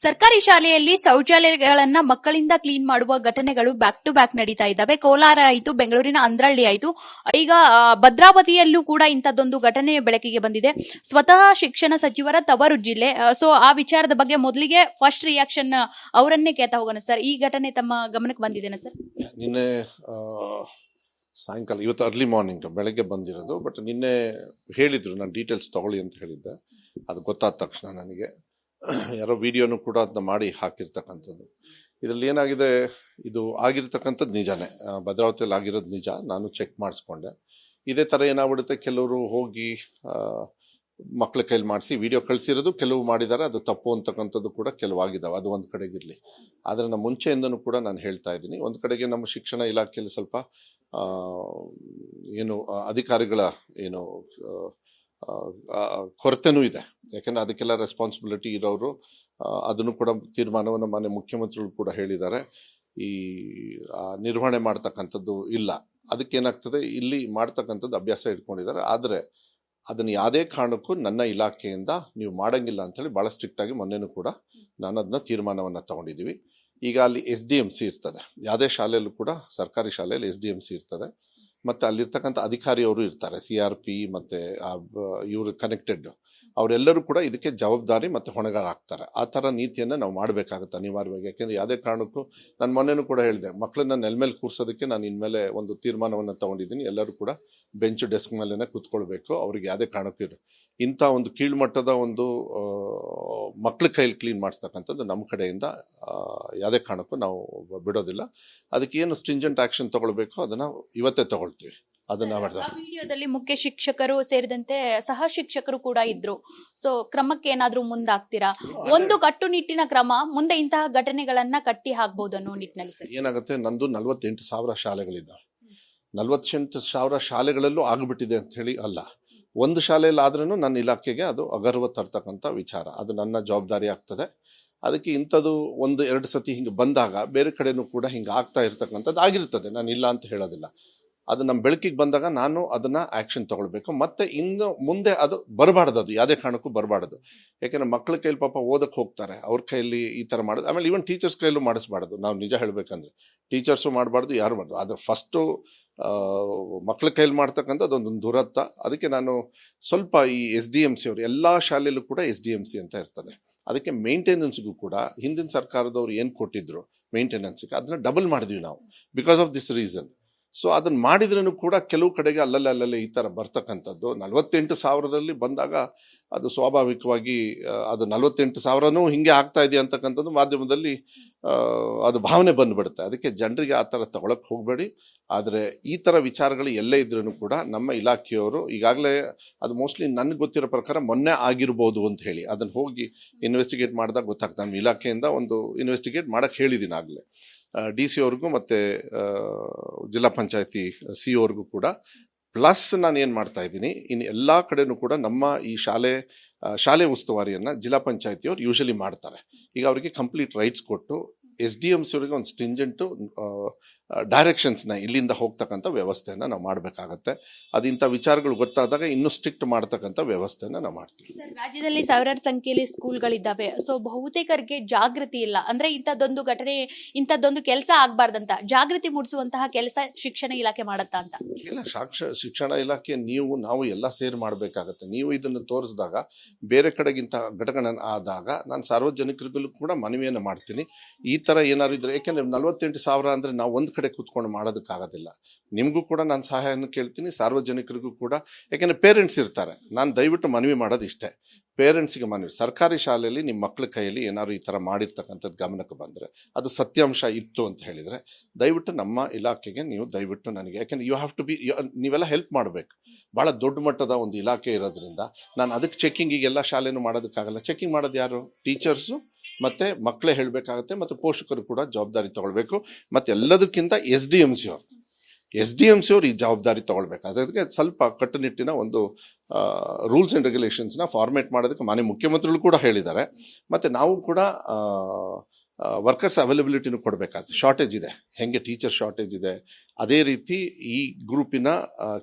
ಸರ್ಕಾರಿ ಶಾಲೆಯಲ್ಲಿ ಶೌಚಾಲಯಗಳನ್ನ ಮಕ್ಕಳಿಂದ ಕ್ಲೀನ್ ಮಾಡುವ ಘಟನೆಗಳು ಬ್ಯಾಕ್ ಟು ಬ್ಯಾಕ್ ನಡೀತಾ ಇದ್ದಾವೆ. ಕೋಲಾರ ಆಯಿತು, ಬೆಂಗಳೂರಿನ ಅಂದ್ರಳ್ಳಿ ಆಯಿತು, ಈಗ ಭದ್ರಾವತಿಯಲ್ಲೂ ಕೂಡ ಇಂಥದ್ದೊಂದು ಘಟನೆ ಬೆಳಕಿಗೆ ಬಂದಿದೆ. ಸ್ವತಃ ಶಿಕ್ಷಣ ಸಚಿವರ ತವರು ಜಿಲ್ಲೆ. ಸೊ ಆ ವಿಚಾರದ ಬಗ್ಗೆ ಮೊದಲಿಗೆ ಫಸ್ಟ್ ರಿಯಾಕ್ಷನ್ ಅವರನ್ನೇ ಕೇಳ್ತಾ ಹೋಗೋಣ ಸರ್. ಈ ಘಟನೆ ತಮ್ಮ ಗಮನಕ್ಕೆ ಬಂದಿದೆನಾ ಸರ್? ನಿನ್ನೆ ಸಾಯಂಕಾಲ, ಇವತ್ತು ಅರ್ಲಿ ಮಾರ್ನಿಂಗ್ ಬೆಳಗ್ಗೆ ಬಂದಿರೋದು. ಬಟ್ ನಿನ್ನೆ ಹೇಳಿದ್ರು, ನಾನು ಡೀಟೇಲ್ಸ್ ತಗೊಳ್ಳಿ ಅಂತ ಹೇಳಿದ್ದೆ. ಅದು ಗೊತ್ತಾದ ತಕ್ಷಣ ನನಗೆ ಯಾರೋ ವಿಡಿಯೋನು ಕೂಡ ಅದನ್ನ ಮಾಡಿ ಹಾಕಿರ್ತಕ್ಕಂಥದ್ದು. ಇದರಲ್ಲಿ ಏನಾಗಿದೆ, ಇದು ಆಗಿರ್ತಕ್ಕಂಥದ್ದು ನಿಜಾನೇ, ಭದ್ರಾವತಿಯಲ್ಲಿ ಆಗಿರೋದು ನಿಜ. ನಾನು ಚೆಕ್ ಮಾಡಿಸ್ಕೊಂಡೆ. ಇದೇ ಥರ ಏನಾಗ್ಬಿಡುತ್ತೆ, ಕೆಲವರು ಹೋಗಿ ಮಕ್ಳ ಕೈಲಿ ಮಾಡಿಸಿ ವಿಡಿಯೋ ಕಳಿಸಿರೋದು ಕೆಲವು ಮಾಡಿದ್ದಾರೆ, ಅದು ತಪ್ಪು ಅಂತಕ್ಕಂಥದ್ದು ಕೂಡ ಕೆಲವು ಆಗಿದ್ದಾವೆ. ಅದು ಒಂದು ಕಡೆಗಿರಲಿ. ಆದರೆ ನಮ್ಮ ಮುಂಚೆಯಿಂದನೂ ಕೂಡ ನಾನು ಹೇಳ್ತಾ ಇದ್ದೀನಿ, ಒಂದು ಕಡೆಗೆ ನಮ್ಮ ಶಿಕ್ಷಣ ಇಲಾಖೆಯಲ್ಲಿ ಸ್ವಲ್ಪ ಅಧಿಕಾರಿಗಳ ಕೊರತೆನೂ ಇದೆ. ಯಾಕೆಂದರೆ ಅದಕ್ಕೆಲ್ಲ ರೆಸ್ಪಾನ್ಸಿಬಿಲಿಟಿ ಇರೋರು ಅದನ್ನು ಕೂಡ ತೀರ್ಮಾನವನ್ನು ಮಾನ್ಯ ಮುಖ್ಯಮಂತ್ರಿಗಳು ಕೂಡ ಹೇಳಿದ್ದಾರೆ. ಈ ನಿರ್ವಹಣೆ ಮಾಡ್ತಕ್ಕಂಥದ್ದು ಇಲ್ಲ. ಅದಕ್ಕೇನಾಗ್ತದೆ, ಇಲ್ಲಿ ಮಾಡ್ತಕ್ಕಂಥದ್ದು ಅಭ್ಯಾಸ ಇಟ್ಕೊಂಡಿದ್ದಾರೆ. ಆದರೆ ಅದನ್ನು ಯಾವುದೇ ಕಾರಣಕ್ಕೂ ನನ್ನ ಇಲಾಖೆಯಿಂದ ನೀವು ಮಾಡಂಗಿಲ್ಲ ಅಂಥೇಳಿ ಭಾಳ ಸ್ಟ್ರಿಕ್ಟಾಗಿ ಮೊನ್ನೆನೂ ಕೂಡ ನಾನು ಅದನ್ನ ತೀರ್ಮಾನವನ್ನು ತಗೊಂಡಿದ್ದೀವಿ. ಈಗ ಅಲ್ಲಿ SDMC ಇರ್ತದೆ, ಯಾವುದೇ ಶಾಲೆಯಲ್ಲೂ ಕೂಡ ಸರ್ಕಾರಿ ಶಾಲೆಯಲ್ಲಿ SDMC ಇರ್ತದೆ. ಮತ್ತು ಅಲ್ಲಿರ್ತಕ್ಕಂಥ ಅಧಿಕಾರಿಯವರು ಇರ್ತಾರೆ, CRP ಮತ್ತು ಇವರು ಕನೆಕ್ಟೆಡ್, ಅವರೆಲ್ಲರೂ ಕೂಡ ಇದಕ್ಕೆ ಜವಾಬ್ದಾರಿ ಮತ್ತು ಹೊಣೆಗಾರ ಆಗ್ತಾರೆ. ಆ ಥರ ನೀತಿಯನ್ನು ನಾವು ಮಾಡಬೇಕಾಗುತ್ತೆ ಅನಿವಾರ್ಯವಾಗಿ. ಯಾಕೆಂದರೆ ಯಾವುದೇ ಕಾರಣಕ್ಕೂ ನಾನು ಮೊನ್ನೆನೂ ಕೂಡ ಹೇಳಿದೆ, ಮಕ್ಕಳನ್ನ ನೆಲ ಮೇಲೆ ಕೂರಿಸೋದಕ್ಕೆ ನಾನು ಇನ್ಮೇಲೆ ಒಂದು ತೀರ್ಮಾನವನ್ನು ತೊಗೊಂಡಿದ್ದೀನಿ. ಎಲ್ಲರೂ ಕೂಡ ಬೆಂಚ್ ಡೆಸ್ಕ್ ಮೇಲೇ ಕೂತ್ಕೊಳ್ಬೇಕು. ಅವ್ರಿಗೆ ಯಾವುದೇ ಕಾರಣಕ್ಕೂ ಇಂಥ ಒಂದು ಕೀಳ್ಮಟ್ಟದ ಒಂದು ಮಕ್ಳ ಕೈಲಿ ಕ್ಲೀನ್ ಮಾಡಿಸ್ತಕ್ಕಂಥದ್ದು ನಮ್ಮ ಕಡೆಯಿಂದ ಯಾವುದೇ ಕಾರಣಕ್ಕೂ ನಾವು ಬಿಡೋದಿಲ್ಲ. ಅದಕ್ಕೆ ಏನು ಸ್ಟ್ರಿಂಜೆಂಟ್ ಆ್ಯಕ್ಷನ್ ತೊಗೊಳ್ಬೇಕು ಅದನ್ನು ಇವತ್ತೇ ತಗೊಳ್ತೀವಿ. ಅದನ್ನ ವಿಡಿಯೋದಲ್ಲಿ ಮುಖ್ಯ ಶಿಕ್ಷಕರು ಸೇರಿದಂತೆ ಸಹ ಶಿಕ್ಷಕರು ಕೂಡ ಇದ್ರು. ಸೊ ಕ್ರಮಕ್ಕೆ ಏನಾದ್ರೂ ಮುಂದಾಗ್ತೀರಾ? ಒಂದು ಕಟ್ಟುನಿಟ್ಟಿನ ಕ್ರಮ, ಮುಂದೆ ಇಂತಹ ಘಟನೆಗಳನ್ನ ಕಟ್ಟಿ ಹಾಕ್ಬಹುದು ಅನ್ನೋ ನಿಟ್ಟಿನಲ್ಲಿ ಸರ್. ಏನಾಗುತ್ತೆ, ನಂದು 48,000 ಶಾಲೆಗಳಿದ್ದಾವೆ. 48,000 ಶಾಲೆಗಳಲ್ಲೂ ಆಗ್ಬಿಟ್ಟಿದೆ ಅಂತ ಹೇಳಿ ಅಲ್ಲ. ಒಂದು ಶಾಲೆಯಲ್ಲಿ ಆದ್ರೂ ನನ್ನ ಇಲಾಖೆಗೆ ಅದು ಅಗರ್ವ ತರ್ತಕ್ಕಂಥ ವಿಚಾರ. ಅದು ನನ್ನ ಜವಾಬ್ದಾರಿ ಆಗ್ತದೆ. ಅದಕ್ಕೆ ಇಂಥದ್ದು 1-2 ಸತಿ ಹಿಂಗೆ ಬಂದಾಗ ಬೇರೆ ಕಡೆನೂ ಕೂಡ ಹಿಂಗೆ ಆಗ್ತಾ ಇರ್ತಕ್ಕಂಥದ್ದು ಆಗಿರ್ತದೆ. ನಾನು ಇಲ್ಲ ಅಂತ ಹೇಳೋದಿಲ್ಲ. ಅದು ನಮ್ಮ ಬೆಳಕಿಗೆ ಬಂದಾಗ ನಾನು ಅದನ್ನು ಆ್ಯಕ್ಷನ್ ತೊಗೊಳ್ಬೇಕು. ಮತ್ತು ಇನ್ನು ಮುಂದೆ ಅದು ಬರಬಾರ್ದು, ಅದು ಯಾವುದೇ ಕಾರಣಕ್ಕೂ ಬರಬಾರ್ದು. ಯಾಕೆಂದರೆ ಮಕ್ಕಳ ಕೈಲಿ ಪಾಪ ಓದಕ್ಕೆ ಹೋಗ್ತಾರೆ, ಅವ್ರ ಕೈಯಲ್ಲಿ ಈ ಥರ ಮಾಡೋದು. ಆಮೇಲೆ ಈವನ್ ಟೀಚರ್ಸ್ ಕೈಯಲ್ಲೂ ಮಾಡಿಸ್ಬಾರ್ದು. ನಾವು ನಿಜ ಹೇಳಬೇಕಂದ್ರೆ ಟೀಚರ್ಸು ಮಾಡಬಾರ್ದು, ಯಾರು ಮಾಡಬಾರ್ದು. ಆದರೆ ಫಸ್ಟು ಮಕ್ಕಳ ಕೈಲಿ ಮಾಡ್ತಕ್ಕಂಥದ್ದು ಅದೊಂದು ದುರತ್ತ. ಅದಕ್ಕೆ ನಾನು ಸ್ವಲ್ಪ ಈ SDMC ಅವರು, ಎಲ್ಲ ಶಾಲೆಯಲ್ಲೂ ಕೂಡ SDMC ಅಂತ ಇರ್ತದೆ. ಅದಕ್ಕೆ ಮೇಂಟೆನೆನ್ಸ್ಗೂ ಕೂಡ ಹಿಂದಿನ ಸರ್ಕಾರದವ್ರು ಏನು ಕೊಟ್ಟಿದ್ರು ಮೇಂಟೆನೆನ್ಸ್ಗೆ, ಅದನ್ನು ಡಬಲ್ ಮಾಡಿದ್ವಿ ನಾವು, because of this reason. So ಅದನ್ನು ಮಾಡಿದ್ರೂ ಕೂಡ ಕೆಲವು ಕಡೆಗೆ ಅಲ್ಲಲ್ಲೇ ಈ ಥರ ಬರ್ತಕ್ಕಂಥದ್ದು. 48,000ದಲ್ಲಿ ಬಂದಾಗ ಅದು ಸ್ವಾಭಾವಿಕವಾಗಿ ಅದು 48,000ನೂ ಹಿಂಗೆ ಆಗ್ತಾ ಇದೆ ಅಂತಕ್ಕಂಥದ್ದು ಮಾಧ್ಯಮದಲ್ಲಿ ಅದು ಭಾವನೆ ಬಂದುಬಿಡುತ್ತೆ. ಅದಕ್ಕೆ ಜನರಿಗೆ ಆ ಥರ ತಗೊಳಕ್ಕೆ ಹೋಗಬೇಡಿ. ಆದರೆ ಈ ಥರ ವಿಚಾರಗಳು ಎಲ್ಲೇ ಇದ್ರೂ ಕೂಡ ನಮ್ಮ ಇಲಾಖೆಯವರು ಈಗಾಗಲೇ ಅದು ಮೋಸ್ಟ್ಲಿ ನನಗೆ ಗೊತ್ತಿರೋ ಪ್ರಕಾರ ಮೊನ್ನೆ ಆಗಿರ್ಬೋದು ಅಂತ ಹೇಳಿ ಅದನ್ನು ಹೋಗಿ ಇನ್ವೆಸ್ಟಿಗೇಟ್ ಮಾಡಿದಾಗ ಗೊತ್ತಾಗ್ತದೆ. ನಮ್ಮ ಇಲಾಖೆಯಿಂದ ಒಂದು ಇನ್ವೆಸ್ಟಿಗೇಟ್ ಮಾಡೋಕ್ಕೆ ಹೇಳಿದ್ದೀನಿ ಆಗಲೇ DC ಅವ್ರಿಗೂ ಮತ್ತು ಜಿಲ್ಲಾ ಪಂಚಾಯತಿ CO ಅವ್ರಿಗೂ ಕೂಡ. ಪ್ಲಸ್ ನಾನು ಏನು ಮಾಡ್ತಾ ಇದ್ದೀನಿ, ಇನ್ನು ಎಲ್ಲ ಕಡೆನೂ ಕೂಡ ನಮ್ಮ ಈ ಶಾಲೆ ಉಸ್ತುವಾರಿಯನ್ನು ಜಿಲ್ಲಾ ಪಂಚಾಯತಿಯವ್ರು ಯೂಶಲಿ ಮಾಡ್ತಾರೆ. ಈಗ ಅವರಿಗೆ ಕಂಪ್ಲೀಟ್ ರೈಟ್ಸ್ ಕೊಟ್ಟು SDMC ಅವರಿಗೆ ಒಂದು ಸ್ಟ್ರಿಂಜೆಂಟು ಡೈರೆಕ್ಷನ್ಸ್ನ ಇಲ್ಲಿಂದ ಹೋಗ್ತಕ್ಕಂಥ ವ್ಯವಸ್ಥೆಯನ್ನು ನಾವು ಮಾಡಬೇಕಾಗತ್ತೆ. ಅದು ಇಂಥ ವಿಚಾರಗಳು ಗೊತ್ತಾದಾಗ ಇನ್ನೂ ಸ್ಟ್ರಿಕ್ಟ್ ಮಾಡ್ತಕ್ಕಂಥ ವ್ಯವಸ್ಥೆಯನ್ನು ನಾವು ಮಾಡ್ತೀವಿ. ರಾಜ್ಯದಲ್ಲಿ ಸಾವಿರಾರು ಸಂಖ್ಯೆಯಲ್ಲಿ ಸ್ಕೂಲ್ಗಳಿದ್ದಾವೆ. ಸೊ ಬಹುತೇಕರಿಗೆ ಜಾಗೃತಿ ಇಲ್ಲ. ಅಂದ್ರೆ ಇಂಥದ್ದೊಂದು ಘಟನೆ, ಇಂಥದ್ದೊಂದು ಕೆಲಸ ಆಗ್ಬಾರ್ದಂತ ಜಾಗೃತಿ ಮೂಡಿಸುವಂತಹ ಕೆಲಸ ಶಿಕ್ಷಣ ಇಲಾಖೆ ಮಾಡತ್ತಾ ಅಂತ? ಇಲ್ಲ, ಶಿಕ್ಷಣ ಇಲಾಖೆ ನಾವು ಎಲ್ಲ ಸೇರಿ ಮಾಡಬೇಕಾಗತ್ತೆ. ನೀವು ಇದನ್ನು ತೋರಿಸಿದಾಗ ಬೇರೆ ಕಡೆಗಿಂತ ಘಟನೆ ಆದಾಗ ನಾನು ಸಾರ್ವಜನಿಕರಿಗೂ ಕೂಡ ಮನವಿಯನ್ನು ಮಾಡ್ತೀನಿ. ಈ ಥರ ಏನಾದ್ರು ಇದ್ರೆ, ಯಾಕೆಂದರೆ 48,000 ಅಂದರೆ ನಾವು ಒಂದು ಕಡೆ ಕೂತ್ಕೊಂಡು ಮಾಡೋದಕ್ಕಾಗೋದಿಲ್ಲ. ನಿಮಗೂ ಕೂಡ ನಾನು ಸಹಾಯವನ್ನು ಕೇಳ್ತೀನಿ, ಸಾರ್ವಜನಿಕರಿಗೂ ಕೂಡ. ಯಾಕೆಂದರೆ ಪೇರೆಂಟ್ಸ್ ಇರ್ತಾರೆ. ನಾನು ದಯವಿಟ್ಟು ಮನವಿ ಮಾಡೋದು ಇಷ್ಟೇ, ಪೇರೆಂಟ್ಸಿಗೆ ಮನವಿ, ಸರ್ಕಾರಿ ಶಾಲೆಯಲ್ಲಿ ನಿಮ್ಮ ಮಕ್ಕಳ ಕೈಯಲ್ಲಿ ಏನಾದ್ರು ಈ ಥರ ಮಾಡಿರ್ತಕ್ಕಂಥದ್ದು ಗಮನಕ್ಕೆ ಬಂದರೆ, ಅದು ಸತ್ಯಾಂಶ ಇತ್ತು ಅಂತ ಹೇಳಿದರೆ ದಯವಿಟ್ಟು ನಮ್ಮ ಇಲಾಖೆಗೆ ನೀವು ದಯವಿಟ್ಟು ನನಗೆ, ಯಾಕೆಂದರೆ ಯು ಹ್ಯಾವ್ ಟು ಬಿ, ನೀವೆಲ್ಲ ಹೆಲ್ಪ್ ಮಾಡಬೇಕು. ಭಾಳ ದೊಡ್ಡ ಮಟ್ಟದ ಒಂದು ಇಲಾಖೆ ಇರೋದ್ರಿಂದ ನಾನು ಅದಕ್ಕೆ ಚೆಕಿಂಗಿಗೆ ಎಲ್ಲ ಶಾಲೆನೂ ಮಾಡೋದಕ್ಕಾಗಲ್ಲ. ಚೆಕಿಂಗ್ ಮಾಡೋದು ಯಾರು? ಟೀಚರ್ಸು ಮತ್ತು ಮಕ್ಕಳೇ ಹೇಳಬೇಕಾಗತ್ತೆ. ಮತ್ತು ಪೋಷಕರು ಕೂಡ ಜವಾಬ್ದಾರಿ ತೊಗೊಳ್ಬೇಕು. ಮತ್ತು ಎಲ್ಲದಕ್ಕಿಂತ SDMC ಅವರು ಈ ಜವಾಬ್ದಾರಿ ತೊಗೊಳ್ಬೇಕು. ಅದಕ್ಕೆ ಸ್ವಲ್ಪ ಕಟ್ಟುನಿಟ್ಟಿನ ಒಂದು ರೂಲ್ಸ್ ಆ್ಯಂಡ್ ರೆಗ್ಯುಲೇಷನ್ಸ್ನ ಫಾರ್ಮೇಟ್ ಮಾಡೋದಕ್ಕೆ ಮಾನ್ಯ ಮುಖ್ಯಮಂತ್ರಿಗಳು ಕೂಡ ಹೇಳಿದ್ದಾರೆ. ಮತ್ತು ನಾವು ಕೂಡ ವರ್ಕರ್ಸ್ ಅವೈಲಬಿಲಿಟಿನೂ ಕೊಡಬೇಕಾಗ್ತದೆ. ಶಾರ್ಟೇಜ್ ಇದೆ, ಹೆಂಗೆ ಟೀಚರ್ ಶಾರ್ಟೇಜ್ ಇದೆ, ಅದೇ ರೀತಿ ಈ ಗ್ರೂಪಿನ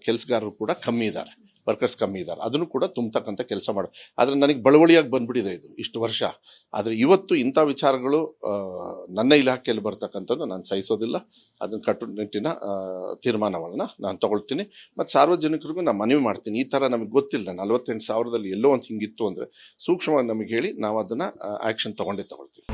ಕೆಲಸಗಾರರು ಕೂಡ ಕಮ್ಮಿ ಇದ್ದಾರೆ. ವರ್ಕರ್ಸ್ ಕಮ್ಮಿ ಇದ್ದಾರೆ, ಅದನ್ನು ಕೂಡ ತುಂಬತಕ್ಕಂಥ ಕೆಲಸ ಮಾಡು. ಆದರೆ ನನಗೆ ಬಳುವಳಿಯಾಗಿ ಬಂದ್ಬಿಟ್ಟಿದೆ ಇದು ಇಷ್ಟು ವರ್ಷ. ಆದರೆ ಇವತ್ತು ಇಂಥ ವಿಚಾರಗಳು ನನ್ನ ಇಲಾಖೆಯಲ್ಲಿ ಬರ್ತಕ್ಕಂಥದ್ದು ನಾನು ಸಹಿಸೋದಿಲ್ಲ. ಅದನ್ನು ಕಟ್ಟುನಿಟ್ಟಿನ ತೀರ್ಮಾನಗಳನ್ನ ನಾನು ತಗೊಳ್ತೀನಿ. ಮತ್ತು ಸಾರ್ವಜನಿಕರಿಗೂ ನಾನು ಮನವಿ ಮಾಡ್ತೀನಿ, ಈ ಥರ ನಮಗೆ ಗೊತ್ತಿಲ್ಲ 48,000ದಲ್ಲಿ ಎಲ್ಲೋ ಒಂದು ಹಿಂಗಿತ್ತು ಅಂದರೆ ಸೂಕ್ಷ್ಮವಾಗಿ ನಮಗೆ ಹೇಳಿ ನಾವು ಅದನ್ನು ಆ್ಯಕ್ಷನ್ ತಗೊಳ್ತೀವಿ.